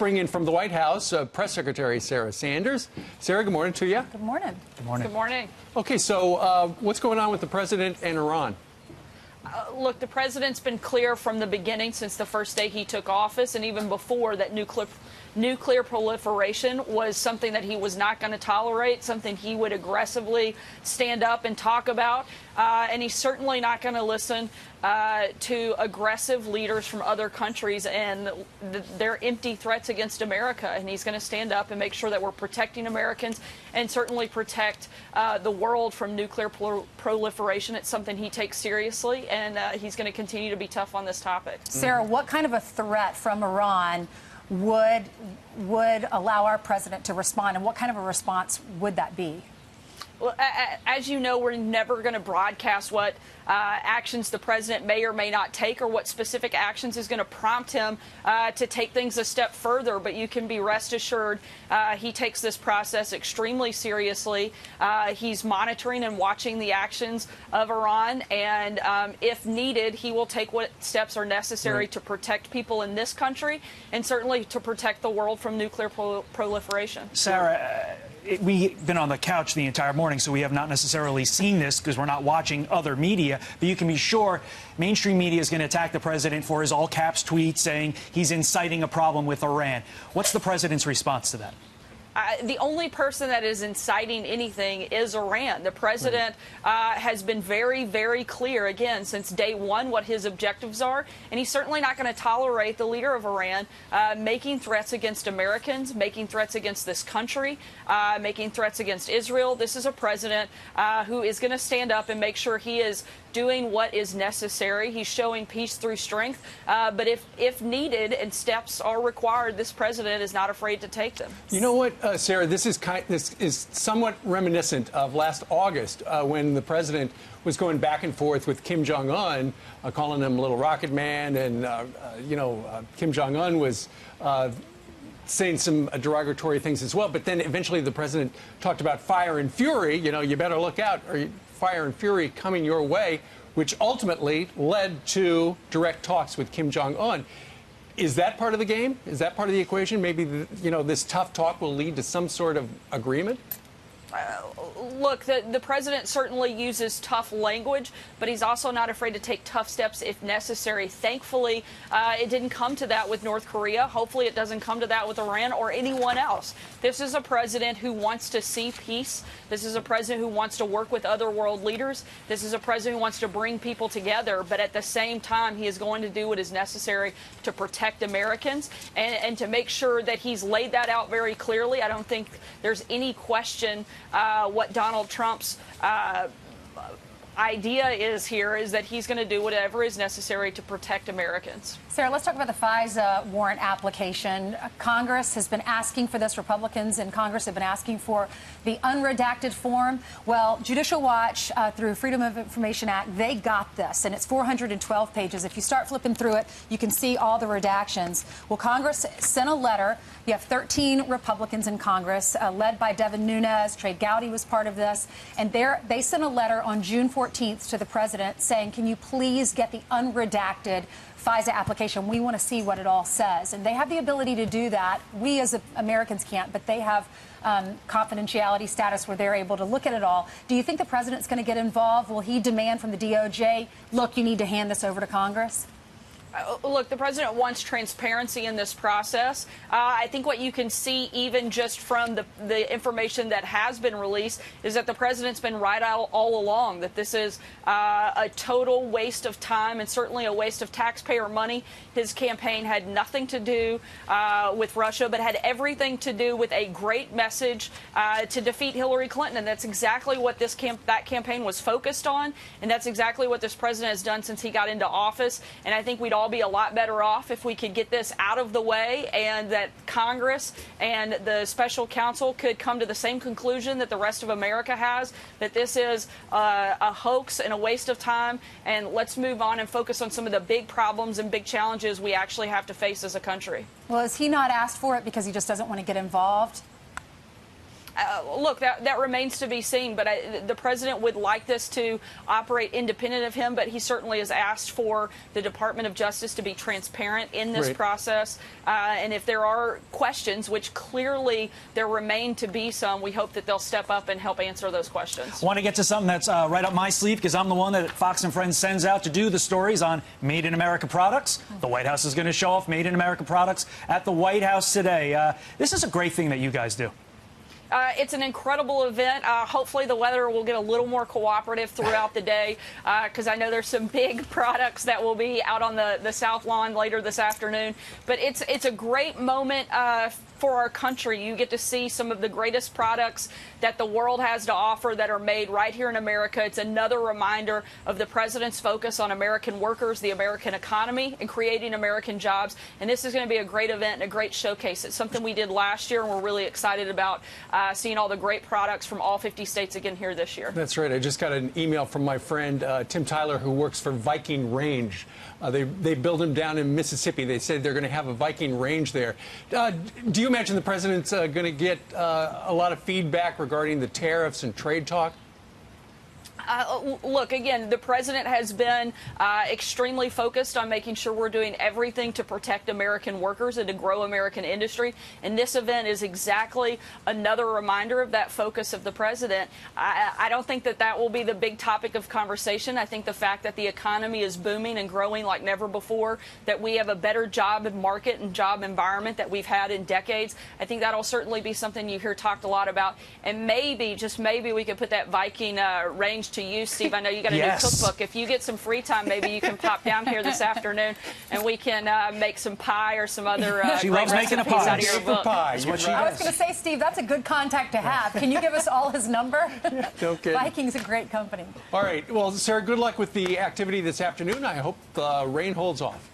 bring in from the White House Press Secretary Sarah Sanders. Sarah, good morning to you. Good morning. Good morning. Good morning. Okay, so what's going on with the president and Iran? Look, the president's been clear from the beginning, since the first day he took office, and even before, that nuclear proliferation was something that he was not going to tolerate, something he would aggressively stand up and talk about. And he's certainly not going to listen to aggressive leaders from other countries and their empty threats against America. And he's going to stand up and make sure that we're protecting Americans and certainly protect the world from nuclear proliferation. It's something he takes seriously, and he's going to continue to be tough on this topic. Sarah, what kind of a threat from Iran would allow our president to respond, and what kind of a response would that be? Well, as you know, we're never going to broadcast what actions the president may or may not take, or what specific actions is going to prompt him to take things a step further. But you can be rest assured he takes this process extremely seriously. He's monitoring and watching the actions of Iran, and if needed, he will take what steps are necessary to protect people in this country and certainly to protect the world from nuclear proliferation. Sarah, we've been on the couch the entire morning, so we have not necessarily seen this because we're not watching other media. But you can be sure mainstream media is going to attack the president for his all-caps tweet saying he's inciting a problem with Iran. What's the president's response to that? The only person that is inciting anything is Iran. The president has been very, very clear, again, since day one, what his objectives are. And he's certainly not going to tolerate the leader of Iran making threats against Americans, making threats against this country, making threats against Israel. This is a president who is going to stand up and make sure he is doing what is necessary. He's showing peace through strength. But if needed and steps are required, this president is not afraid to take them. You know what, Sarah, this is somewhat reminiscent of last August when the president was going back and forth with Kim Jong-un, calling him Little Rocket Man, and, Kim Jong-un was saying some derogatory things as well. But then eventually the president talked about fire and fury. You better look out, or fire and fury coming your way, which ultimately led to direct talks with Kim Jong-un. Is that part of the game? Is that part of the equation? Maybe, this tough talk will lead to some sort of agreement? Look, the president certainly uses tough language, but he's also not afraid to take tough steps if necessary. Thankfully, it didn't come to that with North Korea. Hopefully it doesn't come to that with Iran or anyone else. This is a president who wants to see peace. This is a president who wants to work with other world leaders. This is a president who wants to bring people together. But at the same time, he is going to do what is necessary to protect Americans and to make sure that he's laid that out very clearly. I don't think there's any question what Donald Trump's idea is here is that he's going to do whatever is necessary to protect Americans. Sarah, let's talk about the FISA warrant application. Congress has been asking for this. Republicans in Congress have been asking for the unredacted form. Well, Judicial Watch, through Freedom of Information Act, they got this, and it's 412 pages. If you start flipping through it, you can see all the redactions. Well, Congress sent a letter. You have 13 Republicans in Congress, led by Devin Nunes. Trey Gowdy was part of this. And they sent a letter on June 14th to the president saying, can you please get the unredacted FISA application? We want to see what it all says. And they have the ability to do that. We as Americans can't, but they have confidentiality status where they're able to look at it all. Do you think the president's going to get involved? Will he demand from the DOJ, look, you need to hand this over to Congress? Look, the president wants transparency in this process. I think what you can see, even just from the information that has been released, is that the president's been right out all along, that this is a total waste of time and certainly a waste of taxpayer money. His campaign had nothing to do with Russia, but had everything to do with a great message to defeat Hillary Clinton. And that's exactly what that campaign was focused on. And that's exactly what this president has done since he got into office. And I think we'd all be a lot better off if we could get this out of the way, and that Congress and the special counsel could come to the same conclusion that the rest of America has, that this is a hoax and a waste of time, and let's move on and focus on some of the big problems and big challenges we actually have to face as a country. Well, has he not asked for it because he just doesn't want to get involved? Look, that remains to be seen, but the president would like this to operate independent of him, but he certainly has asked for the Department of Justice to be transparent in this process. And if there are questions, which clearly there remain to be some, we hope that they'll step up and help answer those questions. I want to get to something that's right up my sleeve, because I'm the one that Fox and Friends sends out to do the stories on Made in America products. The White House is going to show off Made in America products at the White House today. This is a great thing that you guys do. It's an incredible event. Hopefully the weather will get a little more cooperative throughout the day, because I know there's some big products that will be out on the South Lawn later this afternoon. But it's a great moment for our country. You get to see some of the greatest products that the world has to offer that are made right here in America. It's another reminder of the president's focus on American workers, the American economy, and creating American jobs. And this is going to be a great event and a great showcase. It's something we did last year, and we're really excited about seeing all the great products from all 50 states again here this year. That's right. I just got an email from my friend Tim Tyler, who works for Viking Range. They build them down in Mississippi. They said they're going to have a Viking range there. Do you imagine the president's going to get a lot of feedback regarding the tariffs and trade talk? Look, again, the president has been extremely focused on making sure we're doing everything to protect American workers and to grow American industry. And this event is exactly another reminder of that focus of the president. I don't think that will be the big topic of conversation. I think the fact that the economy is booming and growing like never before, that we have a better job market and job environment that we've had in decades, I think that'll certainly be something you hear talked a lot about. And maybe, just maybe, we could put that Viking range to use, Steve. I know you got a new cookbook. If you get some free time, maybe you can pop down here this afternoon and we can make some pie or some other she loves making a pie. Out of your book. Pie. Is what she I was going to say, Steve, that's a good contact to have. Can you give us all his number? No kidding. Viking's a great company. All right. Well, Sarah, good luck with the activity this afternoon. I hope the rain holds off.